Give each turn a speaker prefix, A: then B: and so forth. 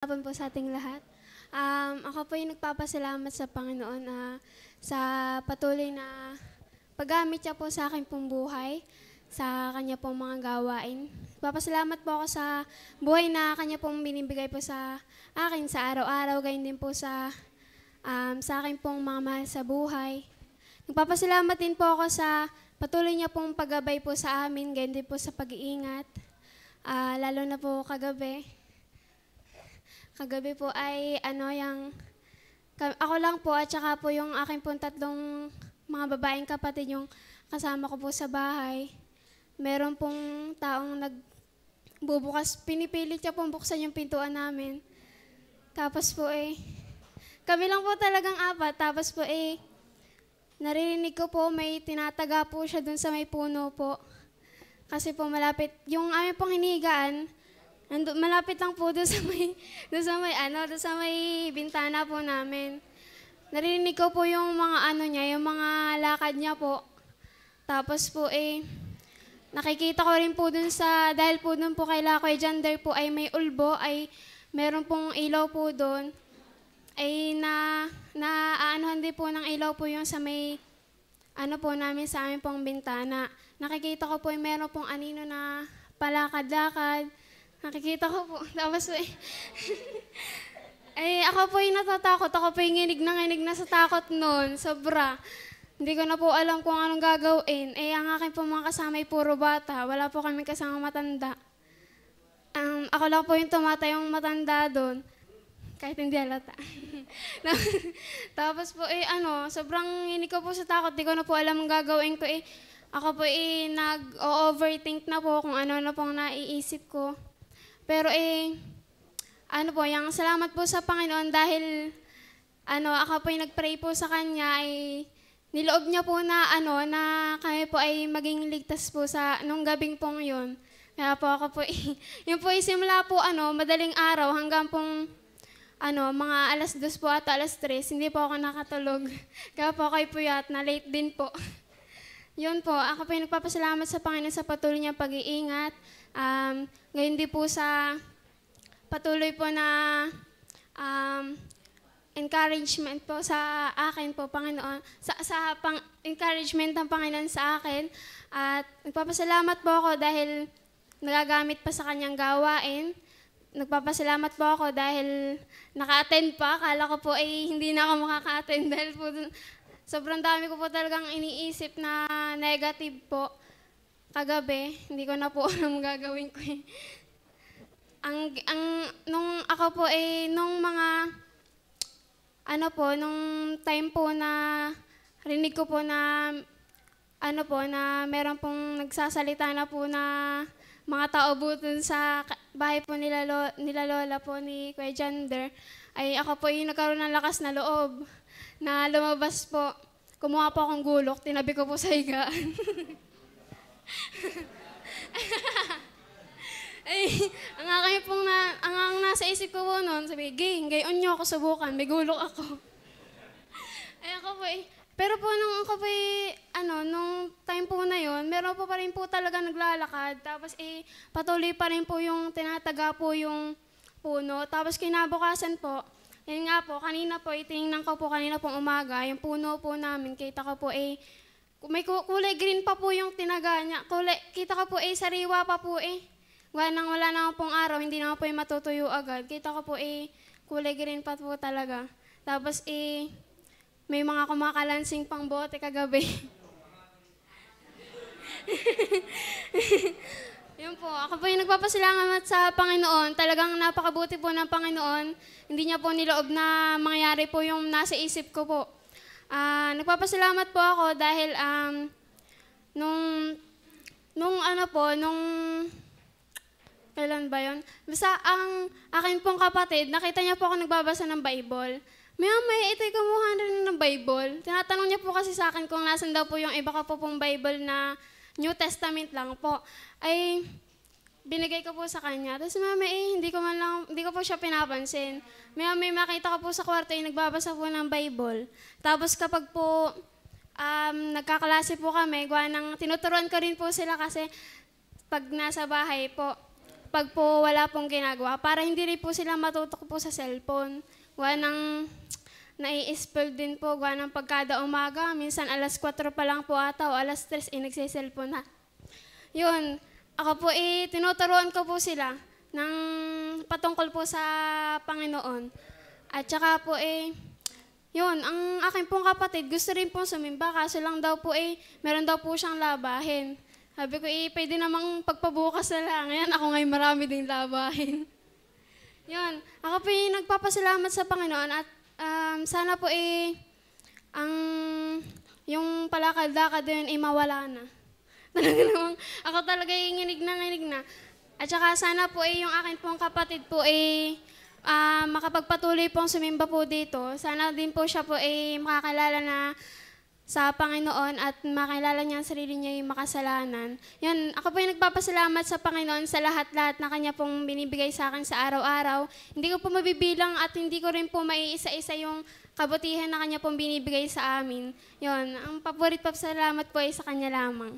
A: Hapon po sa ating lahat. Ako po yung nagpapasalamat sa Panginoon sa patuloy na paggamit niya po sa akin pong buhay, sa kanya pong mga gawain. Nagpapasalamat po ako sa buhay na kanya pong binibigay po sa akin sa araw-araw, gayon din po sa akin pong mga mahal sa buhay. Nagpapasalamat din po ako sa patuloy niya pong paggabay po sa amin, gayon din po sa pag-iingat. Lalo na po kagabi. Kagabi po ay ako lang po at saka po yung aking pong tatlong mga babaeng kapatid yung kasama ko po sa bahay. Meron pong taong nagbubukas, pinipilit niya pong buksan yung pintuan namin. Tapos po kami lang po talagang apat. Tapos po naririnig ko po may tinataga po siya dun sa may puno po. Kasi po malapit, yung aming pong hinigaan, malapit lang po doon sa may bintana po namin. Narinig ko po yung mga yung mga lakad niya po. Tapos po nakikita ko rin po doon dahil po doon po kay Kuya Jander po ay may ulbo, ay meron pong ilaw po doon. Ay naaanuhan din po ng ilaw po yung sa may po namin sa amin pong bintana. Nakikita ko po yung meron pong anino na palakad-lakad. Nakikita ko po. Tapos ako po yung natatakot. Ako po yung nginig na sa takot noon. Sobra. Hindi ko na po alam kung anong gagawin. Ang aking po mga kasama ay puro bata. Wala po kami kasama matanda. Ako lang po yung tumatayong matanda doon. Kahit hindi halata. Tapos po sobrang nginig ko po sa takot. Hindi ko na po alam ang gagawin ko. Ako po nag-overthink na po kung ano na pong naiisip ko. Pero yung salamat po sa Panginoon dahil ako po yung nag-pray po sa Kanya, niloob niya po na na kami po ay maging ligtas po sa nung gabing pong yun. Kaya po ako po yun po simula po madaling araw hanggang pong mga alas 2 po at alas 3, hindi po ako nakatulog. Kaya po kayo puyat na late din po. Yun po, ako po yung nagpapasalamat sa Panginoon sa patuloy niyang pag-iingat. Ngayon din po sa patuloy po na encouragement po sa akin po, Panginoon, encouragement ng Panginoon sa akin. At nagpapasalamat po ako dahil nagagamit pa sa kanyang gawain. Nagpapasalamat po ako dahil naka-attend pa. Akala ko po hindi na ako makaka-attend dahil po sobrang dami ko po talagang iniisip na negative po. Kagabi, hindi ko na po alam gagawin ko nung ako po nung mga nung time po na rinig ko po na na meron pong nagsasalita na po na mga tao buton sa bahay po nila lola po ni Kuya Jander, ay ako po yung nagkaroon ng lakas na loob na lumabas po. Kumuha po akong gulok, tinabi ko po sa higaan. ang nasa isip ko po noon, sabi, gayon nyo ako subukan, may gulok ako. Ako po pero po nung ako po nung time po na yon, meron po pa rin po talaga naglalakad. Tapos patuloy pa rin po yung tinataga po yung puno. Tapos kinabukasan po, yun nga po, kanina po, tinignan ko po kanina pong umaga, yung puno po namin, kita ko po may kulay green pa po yung tinaga niya. Kita ko po sariwa pa po wala naman pong araw, hindi naman po matutuyo agad. Kita ko po kulay green pa po talaga. Tapos may mga kumakalansing pang bote kagabi. Yun po, ako po yung nagpapasalamat sa Panginoon. Talagang napakabuti po ng Panginoon. Hindi niya po niloob na mangyari po yung nasa isip ko po. Nagpapasalamat po ako dahil kailan ba yun? Basta ang akin pong kapatid, nakita niya po ako nagbabasa ng Bible. May ito'y kumuha rin ng Bible. Tinatanong niya po kasi sa akin kung nasan daw po yung iba ka po pong Bible na New Testament lang po. Ay, binigay ko po sa kanya. Tapos hindi ko po siya pinapansin. May makita ko po sa kwarto nagbabasa po ng Bible. Tapos kapag po nagkaklase po kami, tinuturuan ko rin po sila kasi pag nasa bahay po, pag po wala pong ginagawa, para hindi rin po sila matutok po sa cellphone. Gawa ng nai-spill din po, gawa ng pagkada umaga, minsan alas 4 pa lang po ata o alas 3, nagsiselfone na. Yun, ako po tinuturuan ko po sila ng patungkol po sa Panginoon. At saka po yun, ang aking pong kapatid, gusto rin pong sumimba, kaso lang daw po meron daw po siyang labahin. Sabi ko, pwede namang pagpabukas na lang. Yan, ako ngayon marami ding labahin. Yun, ako po nagpapasalamat sa Panginoon at sana po yung palakad-lakad yun mawala na. Talaga namang, ako talaga nginig na. At saka sana po yung akin pong kapatid po makapagpatuloy pong sumimba po dito. Sana din po siya po makakilala na sa Panginoon at makilala niya ang sarili niya yung makasalanan. Yun, ako po yung nagpapasalamat sa Panginoon sa lahat-lahat na Kanya pong binibigay sa akin sa araw-araw. Hindi ko po mabibilang at hindi ko rin po maiisa-isa yung kabutihan na Kanya pong binibigay sa amin. Yun, ang paborit pa salamat po ay sa Kanya lamang.